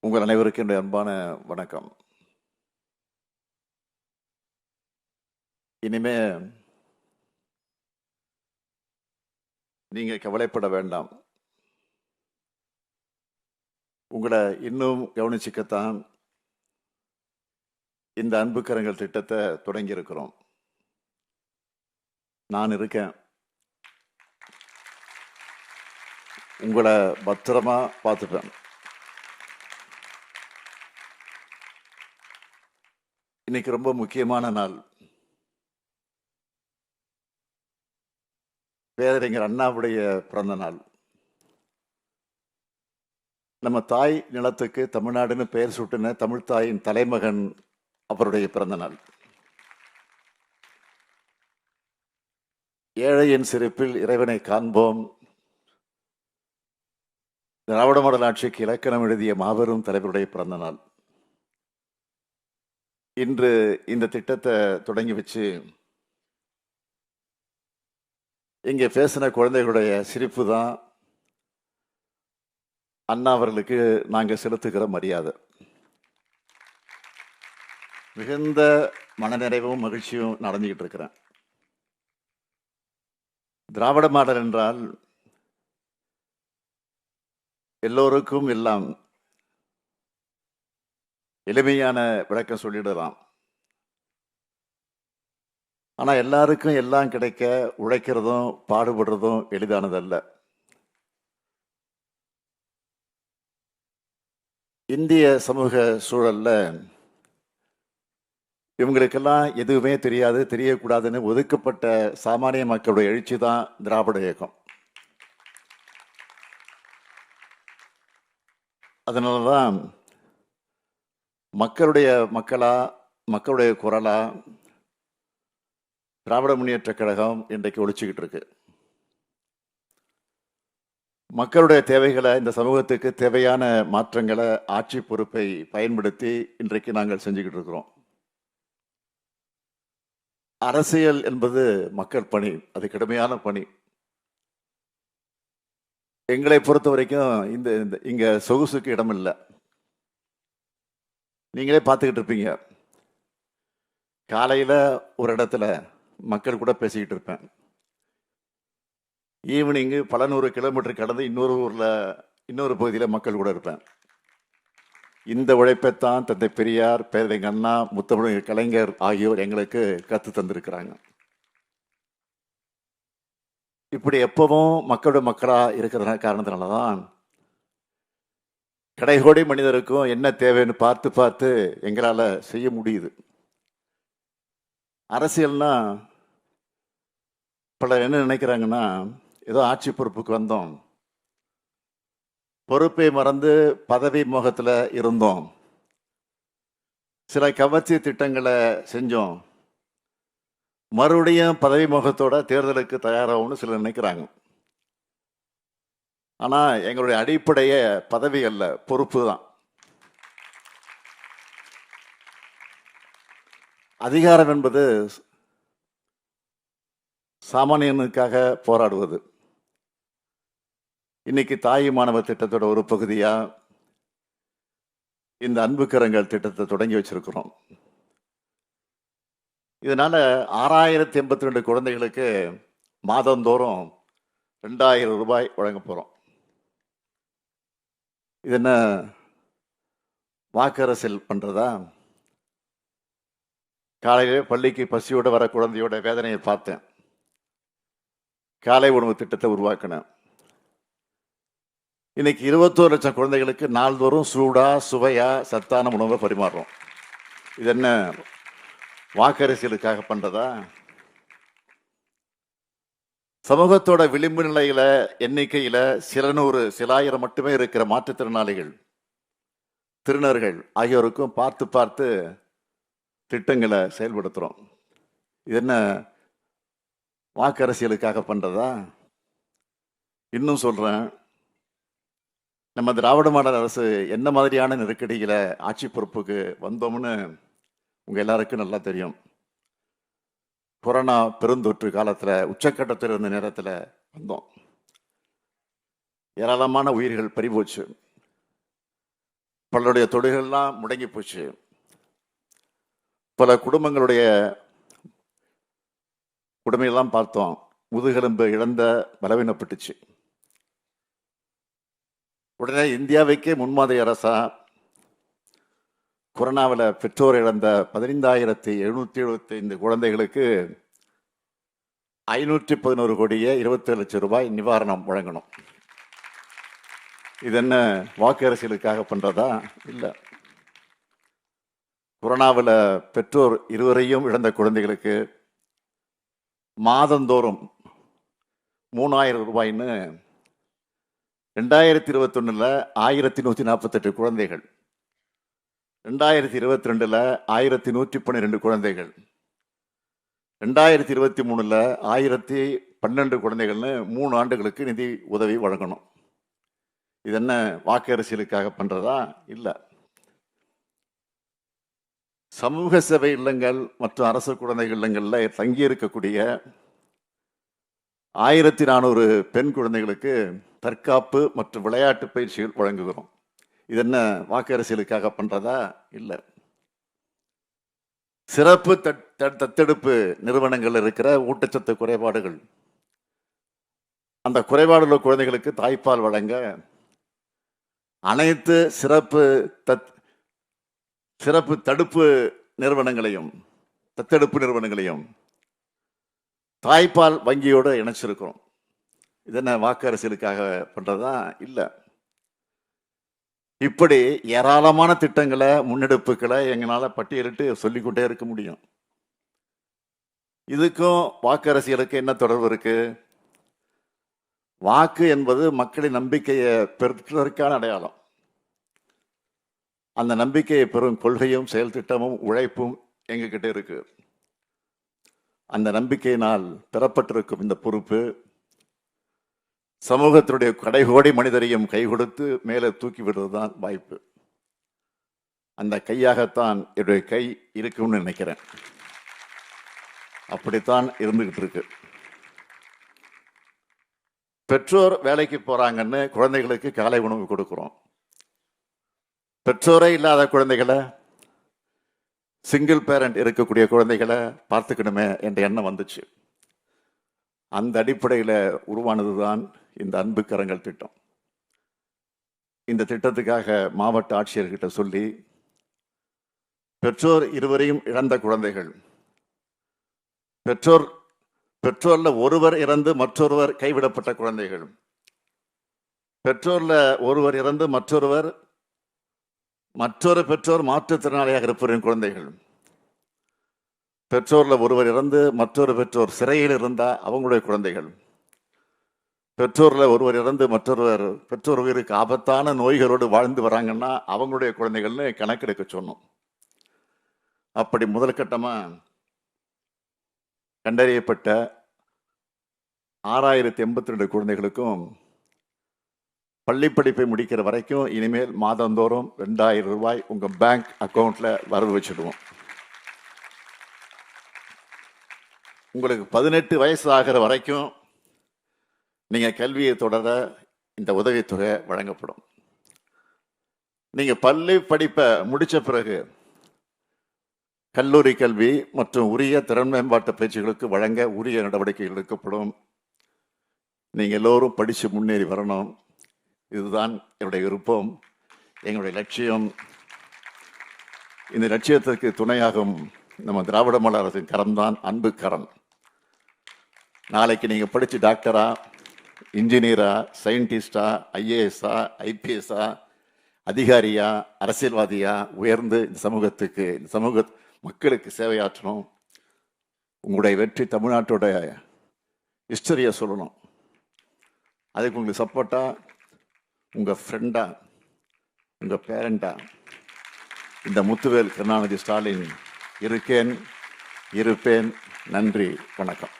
உங்கள் அனைவருக்கும் என்னுடைய அன்பான வணக்கம். இனிமே நீங்க கவலைப்பட வேண்டாம். உங்களை இன்னும் கவனிச்சுக்கத்தான் இந்த அன்பு கரங்கள் திட்டத்தை தொடங்கி இருக்கிறோம். நான் இருக்கேன். உங்களை பத்திரமா பார்த்துப்பேன். இன்னைக்கு ரொம்ப முக்கியமான நாள். பேரறிஞர் அண்ணாவுடைய பிறந்த நாள். நம்ம தாய் நிலத்துக்கு தமிழ்நாடுன்னு பெயர் சூட்டின தமிழ் தாயின் தலைமகன் அவருடைய பிறந்த நாள். ஏழையின் சிரிப்பில் இறைவனை காண்போம். திராவிட மாடல் ஆட்சிக்கு இலக்கணம் எழுதிய மாபெரும் தலைவருடைய பிறந்த நாள். இன்று இந்த திட்டத்தை தொடங்கி வச்சு இங்கே பேசின குழந்தைகளுடைய சிரிப்பு தான் அண்ணா அவர்களுக்கு நாங்கள் செலுத்துகிற மரியாதை. மிகுந்த மனநிறைவும் மகிழ்ச்சியும் நடந்துகிட்டு இருக்கிறேன். திராவிட மாடல் என்றால் எல்லோருக்கும் எல்லாம் எளிமையான விளக்கம் சொல்லிடலாம். ஆனா எல்லாருக்கும் எல்லாம் கிடைக்க உழைக்கிறதும் பாடுபடுறதும் எளிதானதல்ல. இந்திய சமூக சூழல்ல இவங்களுக்கெல்லாம் எதுவுமே தெரியாது, தெரியக்கூடாதுன்னு ஒதுக்கப்பட்ட சாமானிய மக்களுடைய எழுச்சி தான் திராவிட இயக்கம். அதனாலதான் மக்களுடைய மக்களா, மக்களுடைய குரலா திராவிட முன்னேற்ற கழகம் இன்றைக்கு ஒழிச்சுக்கிட்டு இருக்கு. மக்களுடைய தேவைகளை, இந்த சமூகத்துக்கு தேவையான மாற்றங்களை ஆட்சி பொறுப்பை பயன்படுத்தி இன்றைக்கு நாங்கள் செஞ்சுக்கிட்டு இருக்கிறோம். அரசியல் என்பது மக்கள் பணி, அது கடுமையான பணி. எங்களை பொறுத்த வரைக்கும் இங்க சொகுசுக்கு இடம் இல்லை. நீங்களே பார்த்துக்கிட்டு இருப்பீங்க. காலையில ஒரு இடத்துல மக்கள் கூட பேசிக்கிட்டு இருப்பேன். ஈவினிங்கு பல நூறு கிலோமீட்டர் கடந்து இன்னொரு ஊர்ல, இன்னொரு பகுதியில் மக்கள் கூட இருப்பேன். இந்த உழைப்பைத்தான் தந்தை பெரியார், பேரறிஞர் அண்ணா, முத்தமிழ் கலைஞர் ஆகியோர் எங்களுக்கு கத்து தந்திருக்கிறாங்க. இப்படி எப்பவும் மக்களோட மக்களா இருக்கிற காரணத்தினாலதான் கடைகோடி மனிதருக்கும் என்ன தேவைன்னு பார்த்து பார்த்து எங்களால செய்ய முடியுது. அரசியல்னா பலர் என்ன நினைக்கிறாங்கன்னா, ஏதோ ஆட்சி பொறுப்புக்கு வந்தோம், பொறுப்பை மறந்து பதவி மோகத்துல இருந்தோம், சில கவர்ச்சி திட்டங்களை செஞ்சோம், மறுபடியும் பதவி மோகத்தோட தேர்தலுக்கு தயாராகும்னு சிலர் நினைக்கிறாங்க. ஆனா எங்களுடைய அடிப்படைய பதவி அல்ல, பொறுப்பு தான். அதிகாரம் என்பது சாமானியனுக்காக போராடுவது. இன்னைக்கு தாய் மாணவர் திட்டத்தோட ஒரு பகுதியா இந்த அன்பு கரங்கள் திட்டத்தை தொடங்கி வச்சிருக்கிறோம். இதனால 6082 குழந்தைகளுக்கு மாதந்தோறும் 2000 ரூபாய் வழங்க போறோம். இது என்ன வாக்கரசியல் பண்றதா? காலையிலே பள்ளிக்கு பசியோட வர குழந்தையோட வேதனையை பார்த்தேன். காலை உணவு திட்டத்தை உருவாக்கினேன். இன்னைக்கு 21 லட்சம் குழந்தைகளுக்கு நாள்தோறும் சூடா, சுவையா, சத்தான உணவை பரிமாறுறோம். இது என்ன வாக்கரசியலுக்காக பண்றதா? சமூகத்தோட விளிம்பு நிலையில எண்ணிக்கையில சில நூறு, சில ஆயிரம் மட்டுமே இருக்கிற மாற்றுத்திறனாளிகள், திருநர்கள் ஆகியோருக்கும் பார்த்து பார்த்து திட்டங்களை செயல்படுத்துறோம். இது என்ன வாக்கரசியலுக்காக பண்றதா? இன்னும் சொல்றேன், நம்ம திராவிட மாடல் அரசு என்ன மாதிரியான நெருக்கடிகளை ஆட்சி பொறுப்புக்கு வந்தோம்னு உங்க எல்லாருக்கும் நல்லா தெரியும். கொரோனா பெருந்தொற்று காலத்துல உச்சக்கட்டத்தில் இருந்த நேரத்தில் வந்தோம். ஏராளமான உயிர்கள் பறிபோச்சு. பலருடைய தொழில்கள்லாம் முடங்கி போச்சு. பல குடும்பங்களுடைய குடும்பங்கள்லாம் பார்த்தோம், முதுகெலும்பு இழந்த பலவீனப்பட்டுச்சு. உடனே இந்தியாவுக்கே முன்மாதிரி அரசா கொரோனாவில் பெற்றோர் இழந்த 15,775 குழந்தைகளுக்கு 511 கோடியே 27 லட்சம் ரூபாய் நிவாரணம் வழங்கணும். இது என்ன வாக்கு அரசியலுக்காக பண்றதா? இல்லை. கொரோனாவில் பெற்றோர் இருவரையும் இழந்த குழந்தைகளுக்கு மாதந்தோறும் 3,000 ரூபாய்ன்னு 2021 1148 குழந்தைகள், 2022 1112 குழந்தைகள், 2023 1012 குழந்தைகள்னு 3 ஆண்டுகளுக்கு நிதி உதவி வழங்கணும். இது என்ன வாக்கு அரசியலுக்காக பண்றதா? இல்லை. சமூக சேவை இல்லங்கள் மற்றும் அரசு குழந்தைகள் இல்லங்களில் தங்கியிருக்கக்கூடிய 1400 பெண் குழந்தைகளுக்கு தற்காப்பு மற்றும் விளையாட்டு பயிற்சிகள் வழங்குகிறோம். இது என்ன வாக்கு அரசியலுக்காக பண்றதா? இல்லை. சிறப்பு தத்தெடுப்பு நிறுவனங்கள் இருக்கிற ஊட்டச்சத்து குறைபாடுகள், அந்த குறைபாடுள்ள குழந்தைகளுக்கு தாய்ப்பால் வழங்க அனைத்து சிறப்பு தடுப்பு நிறுவனங்களையும் தத்தெடுப்பு நிறுவனங்களையும் தாய்ப்பால் வங்கியோடு இணைச்சிருக்கிறோம். இது என்ன வாக்கு அரசியலுக்காக பண்றதா? இல்லை. இப்படி ஏராளமான திட்டங்களை, முன்னெடுப்புகளை எங்களால் பட்டியலிட்டு சொல்லிக்கொண்டே இருக்க முடியும். இதுக்கும் வாக்கு அரசியலுக்கு என்ன தொடர்பு இருக்கு? வாக்கு என்பது மக்களின் நம்பிக்கையை பெறுவதற்கான அடையாளம். அந்த நம்பிக்கையை பெறும் கொள்கையும் செயல் திட்டமும் உழைப்பும் எங்ககிட்ட இருக்கு. அந்த நம்பிக்கையினால் பெறப்பட்டிருக்கும் இந்த பொறுப்பு சமூகத்தினுடைய கடைகோடி மனிதரையும் கை கொடுத்து மேலே தூக்கி விடுறதுதான் வாய்ப்பு. அந்த கையாகத்தான் என்னுடைய கை இருக்கும்னு நினைக்கிறேன். அப்படித்தான் இருந்துகிட்டு இருக்கு. பெற்றோர் வேலைக்கு போறாங்கன்னு குழந்தைகளுக்கு காலை உணவு கொடுக்கிறோம். பெற்றோரே இல்லாத குழந்தைகளை, சிங்கிள் பேரண்ட் இருக்கக்கூடிய குழந்தைகளை பார்த்துக்கணுமே என்ற எண்ணம் வந்துச்சு. அந்த அடிப்படையில் உருவானதுதான் இந்த அன்பு கரங்கள் திட்டம். இந்த திட்டத்துக்காக மாவட்ட ஆட்சியர்கிட்ட சொல்லி, பெற்றோர் இருவரையும் இழந்த குழந்தைகள், பெற்றோர்ல ஒருவர் இறந்து மற்றொருவர் கைவிடப்பட்ட குழந்தைகள், பெற்றோர்ல ஒருவர் இறந்து மற்றொரு பெற்றோர் மாற்றுத்திறனாளியாக இருப்பவரின் குழந்தைகள், பெற்றோர்ல ஒருவர் இறந்து மற்றொரு பெற்றோர் சிறையில் இருந்தா அவங்களுடைய குழந்தைகள், பெற்றோர்ல ஒருவர் இறந்து பெற்றோர் உயிருக்கு ஆபத்தான நோய்களோடு வாழ்ந்து வராங்கன்னா அவங்களுடைய குழந்தைகள்னு கணக்கெடுக்க சொன்னோம். அப்படி முதல் கட்டமா கண்டறியப்பட்ட 6,082 குழந்தைகளுக்கும் பள்ளி படிப்பை முடிக்கிற வரைக்கும் இனிமேல் மாதந்தோறும் 2,000 ரூபாய் உங்க பேங்க் அக்கௌண்ட்ல வரவு வச்சிடுவோம். உங்களுக்கு 18 வயசு ஆகிற வரைக்கும் நீங்க கல்வியை தொடர இந்த உதவித்தொகை வழங்கப்படும். நீங்க பள்ளி படிப்பை முடிச்ச பிறகு கல்லூரி கல்வி மற்றும் உரிய திறன் மேம்பாட்டு பயிற்சிகளுக்கு வழங்க உரிய நடவடிக்கைகள் எடுக்கப்படும். நீங்க எல்லோரும் படிச்சு முன்னேறி வரணும். இதுதான் என்னுடைய விருப்பம், எங்களுடைய லட்சியம். இந்த லட்சியத்திற்கு துணையாகும் நம்ம திராவிட மாடல் அரசின் கரம்தான் அன்பு கரம். நாளைக்கு நீங்க படிச்சு டாக்டரா, இன்ஜினியரா, சயின்டிஸ்டா, ஐஏஎஸ்ஆ, ஐபிஎஸ்ஆ, அதிகாரியா, அரசியல்வாதியா உயர்ந்து இந்த சமூக மக்களுக்கு சேவையாற்றணும். உங்களுடைய வெற்றி தமிழ்நாட்டோட ஹிஸ்டரியை சொல்லணும். அதுக்கு உங்களுக்கு சப்போர்ட்டா உங்க ஃப்ரெண்டா, உங்க பேரண்டா இந்த முத்துவேல் கருணாநிதி ஸ்டாலின் இருப்பேன். நன்றி, வணக்கம்.